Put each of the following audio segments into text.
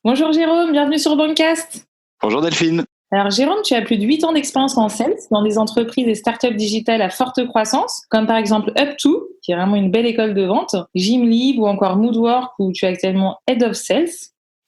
Bonjour Jérôme, bienvenue sur Bancast. Bonjour Delphine. Alors Jérôme, tu as plus de 8 ans d'expérience en sales dans des entreprises et startups digitales à forte croissance, comme par exemple Up2, qui est vraiment une belle école de vente, Gymlib ou encore Moodwork, où tu es actuellement Head of Sales.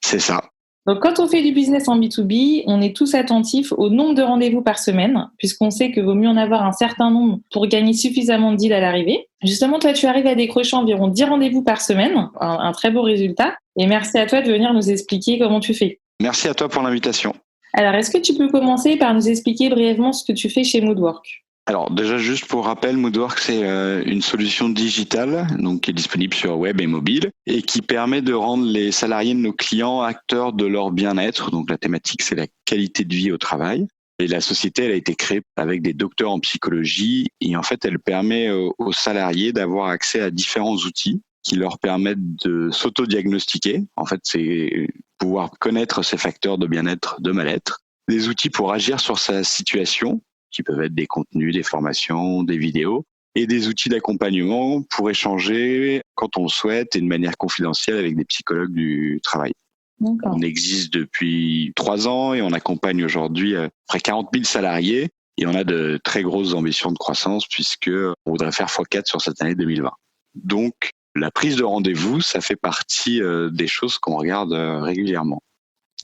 C'est ça. Donc quand on fait du business en B2B, on est tous attentifs au nombre de rendez-vous par semaine, puisqu'on sait que vaut mieux en avoir un certain nombre pour gagner suffisamment de deals à l'arrivée. Justement, toi, tu arrives à décrocher environ 10 rendez-vous par semaine, un très beau résultat. Et merci à toi de venir nous expliquer comment tu fais. Merci à toi pour l'invitation. Alors, est-ce que tu peux commencer par nous expliquer brièvement ce que tu fais chez Moodwork ? Alors déjà juste pour rappel, Moodwork c'est une solution digitale donc qui est disponible sur web et mobile et qui permet de rendre les salariés de nos clients acteurs de leur bien-être. Donc la thématique c'est la qualité de vie au travail. Et la société elle a été créée avec des docteurs en psychologie et en fait elle permet aux salariés d'avoir accès à différents outils qui leur permettent de s'auto-diagnostiquer. En fait c'est pouvoir connaître ces facteurs de bien-être, de mal-être. Des outils pour agir sur sa situation, qui peuvent être des contenus, des formations, des vidéos, et des outils d'accompagnement pour échanger quand on le souhaite et de manière confidentielle avec des psychologues du travail. D'accord. On existe depuis 3 ans et on accompagne aujourd'hui près 40 000 salariés et on a de très grosses ambitions de croissance puisque on voudrait faire x4 sur cette année 2020. Donc, la prise de rendez-vous, ça fait partie des choses qu'on regarde régulièrement.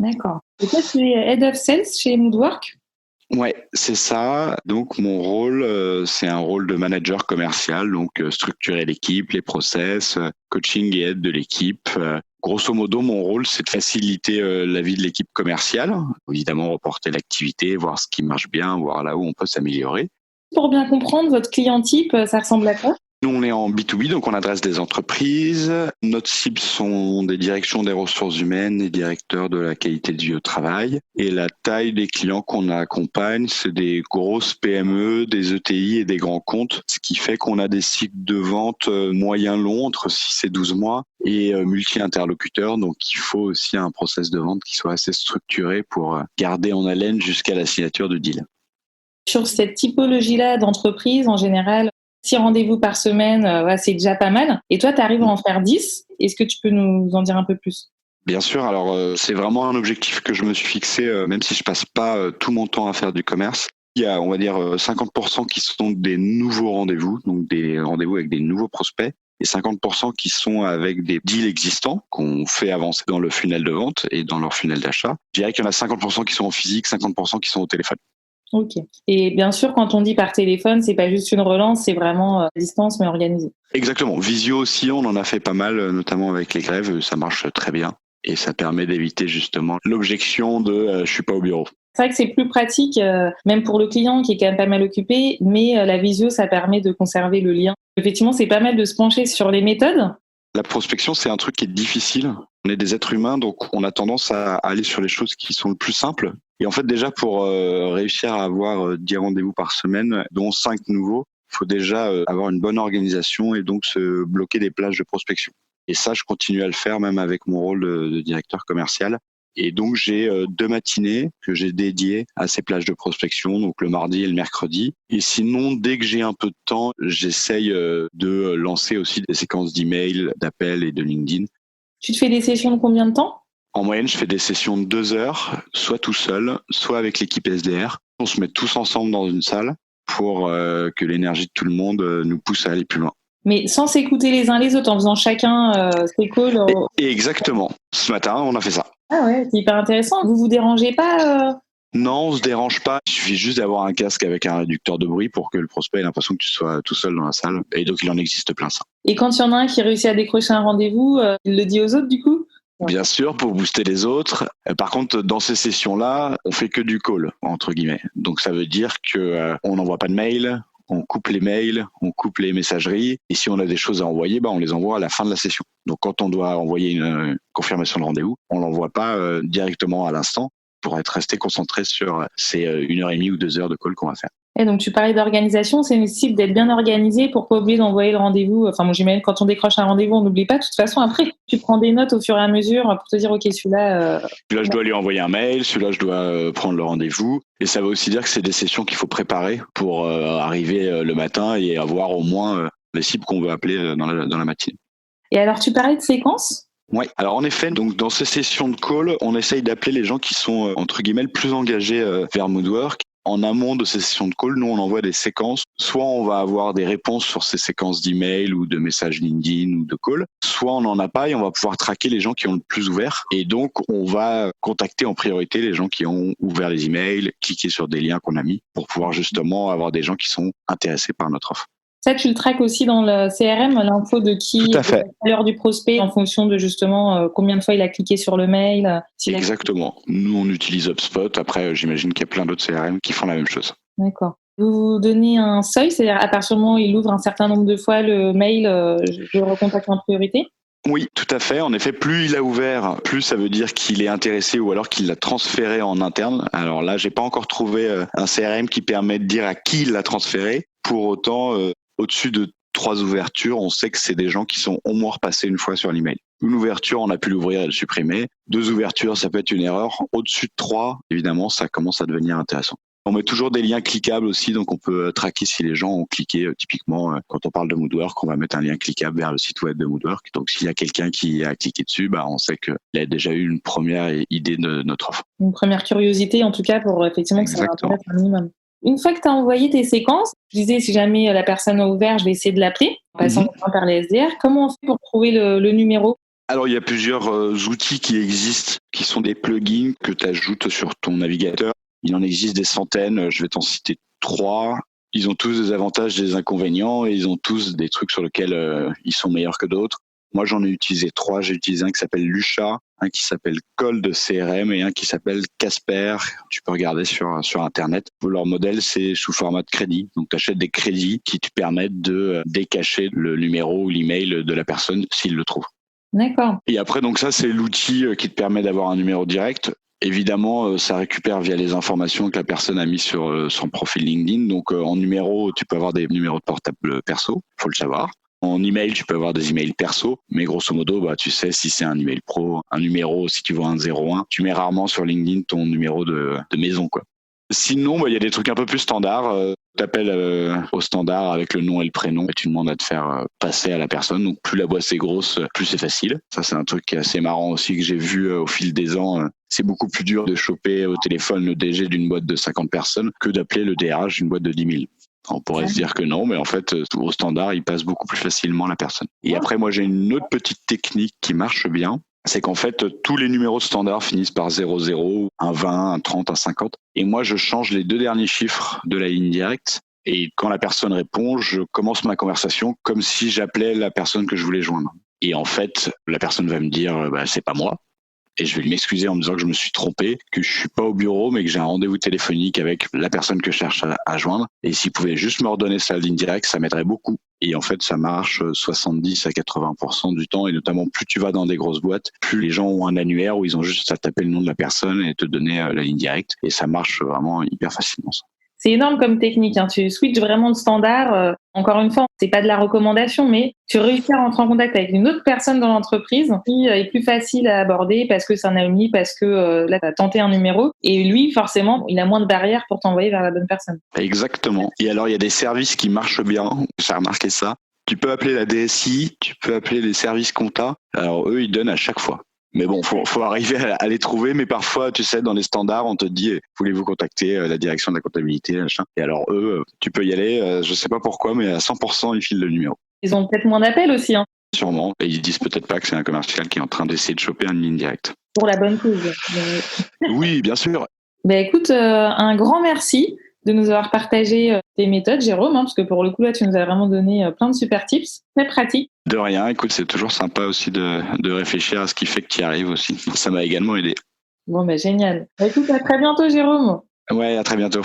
D'accord. Et toi, tu es Head of Sales chez Moodwork ? Ouais, c'est ça. Donc mon rôle, c'est un rôle de manager commercial, donc structurer l'équipe, les process, coaching et aide de l'équipe. Grosso modo, mon rôle, c'est de faciliter la vie de l'équipe commerciale. Évidemment, reporter l'activité, voir ce qui marche bien, voir là où on peut s'améliorer. Pour bien comprendre, votre client type, ça ressemble à quoi ? Nous, on est en B2B, donc on adresse des entreprises. Notre cible sont des directions des ressources humaines, des directeurs de la qualité de vie au travail. Et la taille des clients qu'on accompagne, c'est des grosses PME, des ETI et des grands comptes, ce qui fait qu'on a des cycles de vente moyen longs, entre 6 et 12 mois, et multi-interlocuteurs. Donc il faut aussi un process de vente qui soit assez structuré pour garder en haleine jusqu'à la signature de deal. Sur cette typologie-là d'entreprise, en général, 6 rendez-vous par semaine, c'est déjà pas mal. Et toi, tu arrives à en faire 10. Est-ce que tu peux nous en dire un peu plus ? Bien sûr, alors c'est vraiment un objectif que je me suis fixé, même si je passe pas tout mon temps à faire du commerce. Il y a, on va dire, 50% qui sont des nouveaux rendez-vous, donc des rendez-vous avec des nouveaux prospects, et 50% qui sont avec des deals existants qu'on fait avancer dans le funnel de vente et dans leur funnel d'achat. Je dirais qu'il y en a 50% qui sont en physique, 50% qui sont au téléphone. Ok. Et bien sûr, quand on dit par téléphone, c'est pas juste une relance, c'est vraiment à distance mais organisé. Exactement. Visio aussi, on en a fait pas mal, notamment avec les grèves, ça marche très bien. Et ça permet d'éviter justement l'objection de je suis pas au bureau. C'est vrai que c'est plus pratique, même pour le client qui est quand même pas mal occupé, mais la visio, ça permet de conserver le lien. Effectivement, c'est pas mal de se pencher sur les méthodes. La prospection, c'est un truc qui est difficile. On est des êtres humains, donc on a tendance à aller sur les choses qui sont le plus simples. Et en fait, déjà, pour réussir à avoir 10 rendez-vous par semaine, dont 5 nouveaux, il faut déjà avoir une bonne organisation et donc se bloquer des plages de prospection. Et ça, je continue à le faire même avec mon rôle de directeur commercial. Et donc, j'ai 2 matinées que j'ai dédiées à ces plages de prospection, donc le mardi et le mercredi. Et sinon, dès que j'ai un peu de temps, j'essaye de lancer aussi des séquences d'emails, d'appels et de LinkedIn. Tu te fais des sessions de combien de temps ? En moyenne, je fais des sessions de 2 heures, soit tout seul, soit avec l'équipe SDR. On se met tous ensemble dans une salle pour que l'énergie de tout le monde nous pousse à aller plus loin. Mais sans s'écouter les uns les autres, en faisant chacun ses calls. Et exactement. Ce matin, on a fait ça. Ah ouais, c'est hyper intéressant. Vous vous dérangez pas Non, on se dérange pas. Il suffit juste d'avoir un casque avec un réducteur de bruit pour que le prospect ait l'impression que tu sois tout seul dans la salle. Et donc, il en existe plein ça. Et quand il y en a un qui réussit à décrocher un rendez-vous, il le dit aux autres du coup ? Bien sûr, pour booster les autres. Par contre, dans ces sessions-là, on fait que du call, entre guillemets. Donc, ça veut dire que on n'envoie pas de mail, on coupe les mails, on coupe les messageries. Et si on a des choses à envoyer, on les envoie à la fin de la session. Donc, quand on doit envoyer une confirmation de rendez-vous, on l'envoie pas directement à l'instant pour être resté concentré sur ces 1h30 ou 2 heures de call qu'on va faire. Et donc tu parlais d'organisation, c'est nécessaire d'être bien organisé pour pas oublier d'envoyer le rendez-vous. Enfin, moi j'imagine quand on décroche un rendez-vous, on n'oublie pas. De toute façon, après, tu prends des notes au fur et à mesure pour te dire, ok, celui-là. Celui-là, je dois lui envoyer un mail. Celui-là, je dois prendre le rendez-vous. Et ça veut aussi dire que c'est des sessions qu'il faut préparer pour arriver le matin et avoir au moins les cibles qu'on veut appeler dans la matinée. Et alors, tu parlais de séquences. Ouais. Alors en effet, donc dans ces sessions de call, on essaye d'appeler les gens qui sont entre guillemets le plus engagés vers Moodwork. En amont de ces sessions de call, nous on envoie des séquences. Soit on va avoir des réponses sur ces séquences d'email ou de messages LinkedIn ou de call. Soit on n'en a pas et on va pouvoir traquer les gens qui ont le plus ouvert. Et donc on va contacter en priorité les gens qui ont ouvert les emails, cliquer sur des liens qu'on a mis pour pouvoir justement avoir des gens qui sont intéressés par notre offre. Ça, tu le traques aussi dans le CRM, l'info de qui, Tout à fait. à l'heure du prospect, en fonction de justement combien de fois il a cliqué sur le mail. Exactement. Nous, on utilise HubSpot. Après, j'imagine qu'il y a plein d'autres CRM qui font la même chose. D'accord. Vous donnez un seuil, c'est-à-dire à partir du moment où il ouvre un certain nombre de fois le mail, je le recontacte en priorité? Oui, tout à fait. En effet, plus il a ouvert, plus ça veut dire qu'il est intéressé ou alors qu'il l'a transféré en interne. Alors là, j'ai pas encore trouvé un CRM qui permet de dire à qui il l'a transféré. Pour autant, au-dessus de 3 ouvertures, on sait que c'est des gens qui sont au moins repassés une fois sur l'email. Une ouverture, on a pu l'ouvrir et le supprimer. 2 ouvertures, ça peut être une erreur. Au-dessus de 3, évidemment, ça commence à devenir intéressant. On met toujours des liens cliquables aussi, donc on peut traquer si les gens ont cliqué. Typiquement, quand on parle de Moodwork, on va mettre un lien cliquable vers le site web de Moodwork. Donc s'il y a quelqu'un qui a cliqué dessus, on sait qu'il a déjà eu une première idée de notre offre. Une première curiosité, en tout cas, pour effectivement que ça intéresse un minimum. Une fois que tu as envoyé tes séquences, je disais, si jamais la personne a ouvert, je vais essayer de l'appeler, en passant par les SDR. Comment on fait pour trouver le numéro? Alors, il y a plusieurs outils qui existent, qui sont des plugins que tu ajoutes sur ton navigateur. Il en existe des centaines, je vais t'en citer 3. Ils ont tous des avantages et des inconvénients et ils ont tous des trucs sur lesquels ils sont meilleurs que d'autres. Moi, j'en ai utilisé 3. J'ai utilisé un qui s'appelle Lusha, un qui s'appelle Cold CRM et un qui s'appelle Casper. Tu peux regarder sur Internet. Leur modèle, c'est sous format de crédit. Donc, tu achètes des crédits qui te permettent de décacher le numéro ou l'email de la personne s'il le trouve. D'accord. Et après, donc ça, c'est l'outil qui te permet d'avoir un numéro direct. Évidemment, ça récupère via les informations que la personne a mis sur son profil LinkedIn. Donc, en numéro, tu peux avoir des numéros de portable perso, faut le savoir. En email, tu peux avoir des emails perso, mais grosso modo, tu sais si c'est un email pro, un numéro, si tu vois un 01, tu mets rarement sur LinkedIn ton numéro de maison, quoi. Sinon, il y a des trucs un peu plus standards. Tu appelles au standard avec le nom et le prénom et tu demandes à te faire passer à la personne. Donc, plus la boîte est grosse, plus c'est facile. Ça, c'est un truc qui est assez marrant aussi que j'ai vu au fil des ans. C'est beaucoup plus dur de choper au téléphone le DG d'une boîte de 50 personnes que d'appeler le DRH d'une boîte de 10 000. On pourrait se dire que non, mais en fait, au standard, il passe beaucoup plus facilement la personne. Et après, moi, j'ai une autre petite technique qui marche bien. C'est qu'en fait, tous les numéros de standard finissent par 00, un 20, un 30, un 50. Et moi, je change les 2 derniers chiffres de la ligne directe. Et quand la personne répond, je commence ma conversation comme si j'appelais la personne que je voulais joindre. Et en fait, la personne va me dire, c'est pas moi. Et je vais m'excuser en me disant que je me suis trompé, que je suis pas au bureau, mais que j'ai un rendez-vous téléphonique avec la personne que je cherche à joindre. Et s'il pouvait juste me redonner sa ligne directe, ça m'aiderait beaucoup. Et en fait, ça marche 70 à 80% du temps. Et notamment, plus tu vas dans des grosses boîtes, plus les gens ont un annuaire où ils ont juste à taper le nom de la personne et te donner la ligne directe. Et ça marche vraiment hyper facilement, ça. C'est énorme comme technique, hein. Tu switches vraiment de standard. Encore une fois, c'est pas de la recommandation, mais tu réussis à rentrer en contact avec une autre personne dans l'entreprise qui est plus facile à aborder parce que c'est un ami, parce que là, tu as tenté un numéro. Et lui, forcément, il a moins de barrières pour t'envoyer vers la bonne personne. Exactement. Et alors, il y a des services qui marchent bien. J'ai remarqué ça. Tu peux appeler la DSI, tu peux appeler les services compta. Alors, eux, ils donnent à chaque fois. Mais bon, faut arriver à les trouver. Mais parfois, tu sais, dans les standards, on te dit, voulez-vous contacter la direction de la comptabilité, machin. Et alors, eux, tu peux y aller. Je sais pas pourquoi, mais à 100%, ils filent le numéro. Ils ont peut-être moins d'appels aussi, hein. Sûrement. Et ils disent peut-être pas que c'est un commercial qui est en train d'essayer de choper une ligne directe. Pour la bonne cause. Oui, bien sûr. Écoute, un grand merci de nous avoir partagé tes méthodes, Jérôme, parce que pour le coup, là, tu nous as vraiment donné plein de super tips, très pratiques. De rien, écoute, c'est toujours sympa aussi de réfléchir à ce qui fait que tu y arrives aussi. Ça m'a également aidé. Bon, génial. Écoute, à très bientôt, Jérôme. Ouais, à très bientôt.